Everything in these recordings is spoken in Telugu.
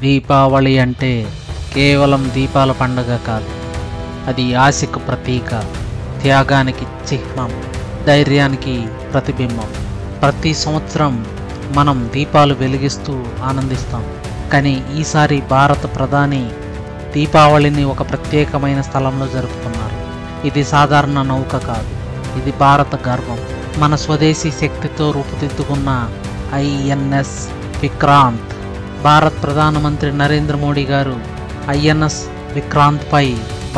దీపావళి అంటే కేవలం దీపాల పండుగ కాదు, అది ఆశకు ప్రతీక, త్యాగానికి చిహ్నం, ధైర్యానికి ప్రతిబింబం. ప్రతి సంవత్సరం మనం దీపాలు వెలిగిస్తూ ఆనందిస్తాం. కానీ ఈసారి భారత ప్రధాని దీపావళిని ఒక ప్రత్యేకమైన స్థలంలో జరుపుకున్నారు. ఇది సాధారణ నౌక కాదు, ఇది భారత గర్వం. మన స్వదేశీ శక్తితో రూపుదిద్దుకున్న ఐఎన్ఎస్ విక్రాంత్. భారత ప్రధానమంత్రి నరేంద్ర మోడీ గారు ఐఎన్ఎస్ విక్రాంత్పై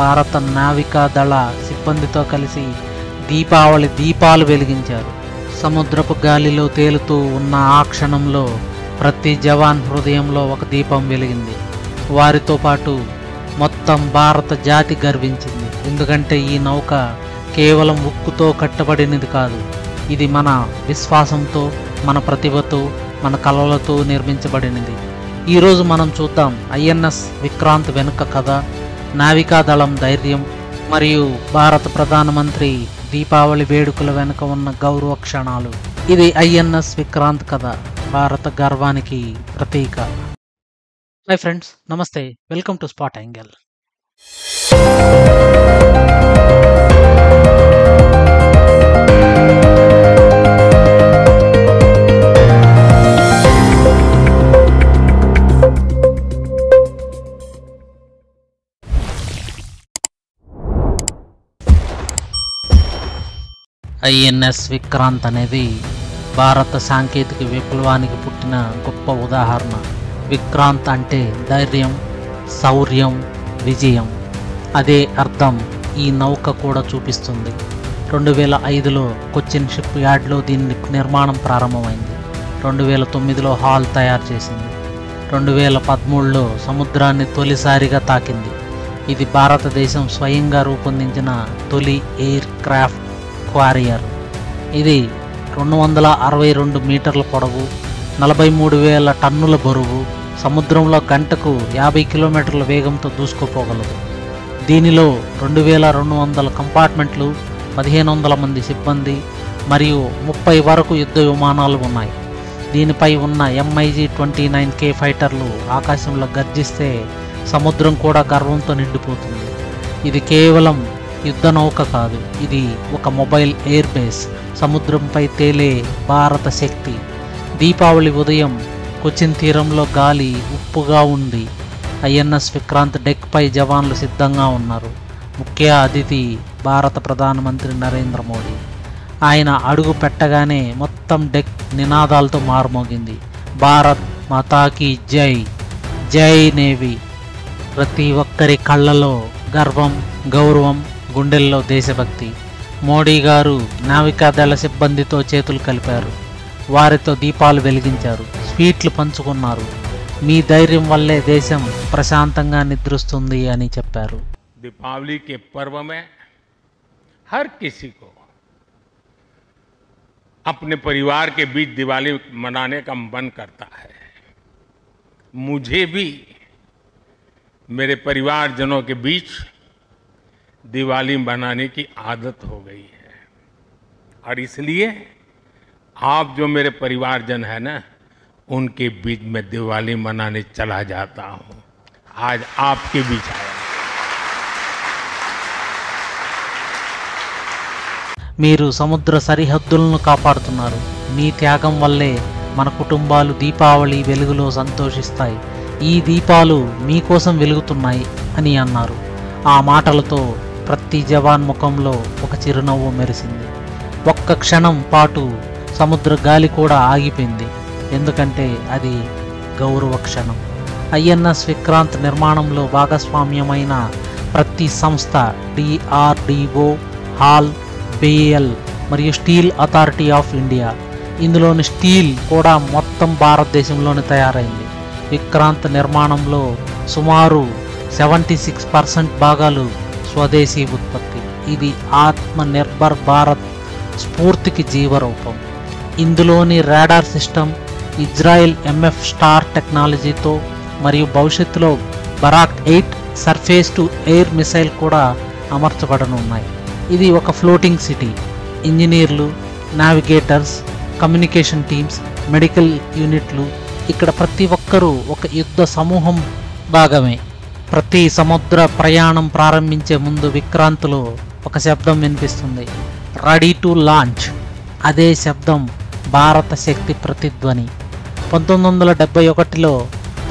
భారత నావికా దళ సిబ్బందితో కలిసి దీపావళి దీపాలు వెలిగించారు. సముద్రపు గాలిలో తేలుతూ ఉన్న ఆ క్షణంలో ప్రతి జవాన్ హృదయంలో ఒక దీపం వెలిగింది. వారితో పాటు మొత్తం భారత జాతి గర్వించింది. ఎందుకంటే ఈ నౌక కేవలం ఉక్కుతో కట్టబడినది కాదు, ఇది మన విశ్వాసంతో, మన ప్రతిభతో, మన కళలతో నిర్మించబడినది. ఈరోజు మనం చూద్దాం ఐఎన్ఎస్ విక్రాంత్ వెనుక కథ, నావికాదళం ధైర్యం మరియు భారత ప్రధానమంత్రి దీపావళి వేడుకల వెనుక ఉన్న గౌరవ క్షణాలు. ఇది ఐఎన్ఎస్ విక్రాంత్ కథ, భారత గర్వానికి ప్రతీక. హాయ్ ఫ్రెండ్స్, నమస్తే, welcome to spot angle. INS Vikrant అనేది భారత సాంకేతిక విప్లవానికి పుట్టిన గొప్ప ఉదాహరణ. విక్రాంత్ అంటే ధైర్యం, శౌర్యం, విజయం. అదే అర్థం ఈ నౌక కూడా చూపిస్తుంది. 2005లో కొచ్చిన్ షిప్ యార్డ్లో దీని నిర్మాణం ప్రారంభమైంది. 2009లో హాల్ తయారు చేసింది. 2013లో సముద్రాన్ని తొలిసారిగా తాకింది. ఇది భారతదేశం స్వయంగా రూపొందించిన తొలి ఎయిర్ క్రాఫ్ట్ క్వారియర్. ఇది 262 మీటర్ల పొడవు, 43,000 టన్నుల బరువు, సముద్రంలో గంటకు 50 కిలోమీటర్ల వేగంతో దూసుకుపోగలదు. దీనిలో 2,200 కంపార్ట్మెంట్లు, 1,500 మంది సిబ్బంది మరియు 30 వరకు యుద్ధ విమానాలు ఉన్నాయి. దీనిపై ఉన్న MiG-29K ఫైటర్లు ఆకాశంలో గర్జిస్తే సముద్రం కూడా గర్వంతో నిండిపోతుంది. ఇది కేవలం యుద్ధ నౌక కాదు, ఇది ఒక మొబైల్ ఎయిర్ బేస్, సముద్రంపై తేలే భారత శక్తి. దీపావళి ఉదయం కొచ్చిన్ తీరంలో గాలి ఉప్పుగా ఉంది. ఐఎన్ఎస్ విక్రాంత్ డెక్ పై జవాన్లు సిద్ధంగా ఉన్నారు. ముఖ్య అతిథి భారత ప్రధానమంత్రి నరేంద్ర మోడీ. ఆయన అడుగు పెట్టగానే మొత్తం డెక్ నినాదాలతో మారుమోగింది. భారత్ మాతాకి జై, జై నేవీ. ప్రతి ఒక్కరి కళ్ళలో గర్వం, గౌరవం, గుండెల్లో దేశభక్తి. మోడీ గారు నావికాదళ సిబ్బందితో చేతులు కలిపారు. వారితో దీపాలు వెలిగించారు, స్వీట్లు పంచుకున్నారు. మీ ధైర్యం వల్లే దేశం ప్రశాంతంగా నిద్రిస్తుంది అని చెప్పారు. दीपावली के पर्व में हर किसी को अपने परिवार के बीच दिवाली मनाने का मन करता है. मुझे भी मेरे परिवारजनों के बीच दिवाली मनाने की आदत हो गई है और इसलिए आप जो मेरे परिवारजन है ना, उनके बीच में दिवाली मनाने चला जाता हूं. आज आपके बीच आया. మీరు సముద్ర సరిహద్దులను కాపాడుతున్నారు. మీ త్యాగం వల్లే మన కుటుంబాలు దీపావళి వెలుగులో సంతోషిస్తాయి. ఈ దీపాలు మీకోసం వెలుగుతున్నాయి అని అన్నారు. ఆ మాటలతో ప్రతి జవాన్ ముఖంలో ఒక చిరునవ్వు మెరిసింది. ఒక్క క్షణం పాటు సముద్ర గాలి కూడా ఆగిపోయింది, ఎందుకంటే అది గౌరవ క్షణం. ఐఎన్ఎస్ విక్రాంత్ నిర్మాణంలో భాగస్వామ్యమైన ప్రతి సంస్థ DRDO, హాల్, BEL మరియు స్టీల్ అథారిటీ ఆఫ్ ఇండియా. ఇందులోని స్టీల్ కూడా మొత్తం భారతదేశంలోనే తయారైంది. విక్రాంత్ నిర్మాణంలో సుమారు 76% భాగాలు స్వదేశీ ఉత్పత్తి. ఇది ఆత్మ నిర్భర్ భారత్ స్ఫూర్తికి జీవరూపం. ఇందులోని radar system Israel MF star టెక్నాలజీతో మరియు భవిష్యత్తులో Barak 8 surface to air missile కూడా అమర్చబడనున్నాయి. ఇది ఒక ఫ్లోటింగ్ సిటీ. ఇంజనీర్లు, నావిగేటర్స్, కమ్యూనికేషన్ టీమ్స్, మెడికల్ యూనిట్లు ఇక్కడ ప్రతి ఒక్కరూ ఒక యుద్ధ సమూహం భాగమే. ప్రతి సముద్ర ప్రయాణం ప్రారంభించే ముందు విక్రాంత్లో ఒక శబ్దం వినిపిస్తుంది, రెడీ టు లాంచ్. అదే శబ్దం భారత శక్తి ప్రతిధ్వని. 1971లో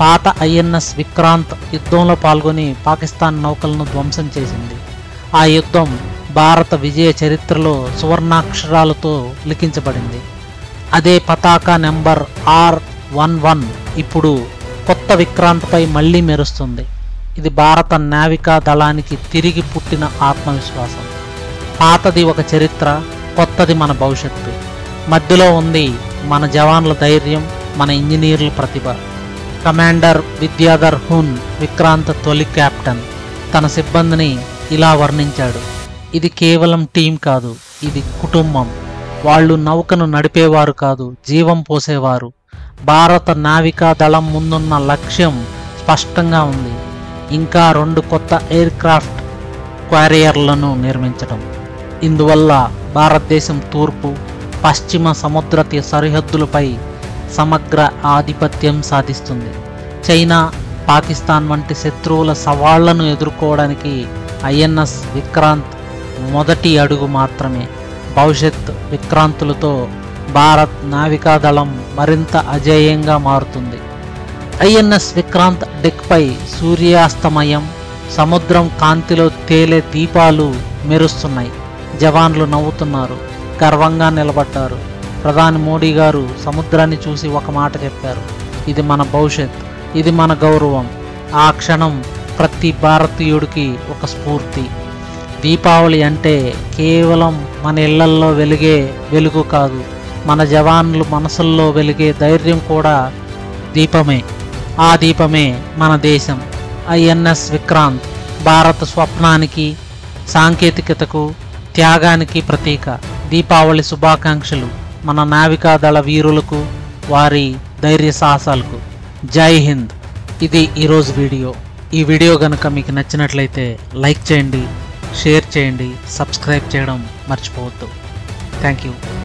పాత ఐఎన్ఎస్ విక్రాంత్ యుద్ధంలో పాల్గొని పాకిస్తాన్ నౌకలను ధ్వంసం చేసింది. ఆ యుద్ధం భారత విజయ చరిత్రలో సువర్ణాక్షరాలతో లిఖించబడింది. అదే పతాక నెంబర్ R11 ఇప్పుడు కొత్త విక్రాంత్పై మళ్లీ మెరుస్తుంది. ఇది భారత నావికా దళానికి తిరిగి పుట్టిన ఆత్మవిశ్వాసం. పాతది ఒక చరిత్ర, కొత్తది మన భవిష్యత్తు. మధ్యలో ఉంది మన జవాన్ల ధైర్యం, మన ఇంజనీర్ల ప్రతిభ. కమాండర్ విద్యాధర్ హున్, విక్రాంత్ తొలి కెప్టెన్, తన సిబ్బందిని ఇలా వర్ణించాడు, ఇది కేవలం టీం కాదు, ఇది కుటుంబం. వాళ్ళు నౌకను నడిపేవారు కాదు, జీవం పోసేవారు. భారత నావికా దళం ముందున్న లక్ష్యం స్పష్టంగా ఉంది, ఇంకా 2 కొత్త ఎయిర్ క్రాఫ్ట్ క్వారియర్లను నిర్మించడం. ఇందువల్ల భారతదేశం తూర్పు, పశ్చిమ సముద్ర సరిహద్దులపై సమగ్ర ఆధిపత్యం సాధిస్తుంది. చైనా, పాకిస్తాన్ వంటి శత్రువుల సవాళ్లను ఎదుర్కోవడానికి ఐఎన్ఎస్ విక్రాంత్ మొదటి అడుగు మాత్రమే. భవిష్యత్ విక్రాంతులతో భారత్ నావికాదళం మరింత అజేయంగా మారుతుంది. ఐఎన్ఎస్ విక్రాంత్ డెక్పై సూర్యాస్తమయం, సముద్రం కాంతిలో తేలే దీపాలు మెరుస్తున్నాయి. జవాన్లు నవ్వుతున్నారు, గర్వంగా నిలబడ్డారు. ప్రధాని మోడీ గారు సముద్రాన్ని చూసి ఒక మాట చెప్పారు, ఇది మన భవిష్యత్, ఇది మన గౌరవం. ఆ క్షణం ప్రతి భారతీయుడికి ఒక స్ఫూర్తి. దీపావళి అంటే కేవలం మన ఇళ్లల్లో వెలిగే వెలుగు కాదు, మన జవాన్లు మనసుల్లో వెలిగే ధైర్యం కూడా దీపమే. ఆ దీపమే మన దేశం. ఐఎన్ఎస్ విక్రాంత్ భారత స్వప్నానికి, సాంకేతికతకు, త్యాగానికి ప్రతీక. దీపావళి శుభాకాంక్షలు మన నావికాదళ వీరులకు, వారి ధైర్య సాహసాలకు. జై హింద్. ఇది ఈరోజు వీడియో. ఈ వీడియో కనుక మీకు నచ్చినట్లయితే లైక్ చేయండి, షేర్ చేయండి, సబ్స్క్రైబ్ చేయడం మర్చిపోవద్దు. Thank you.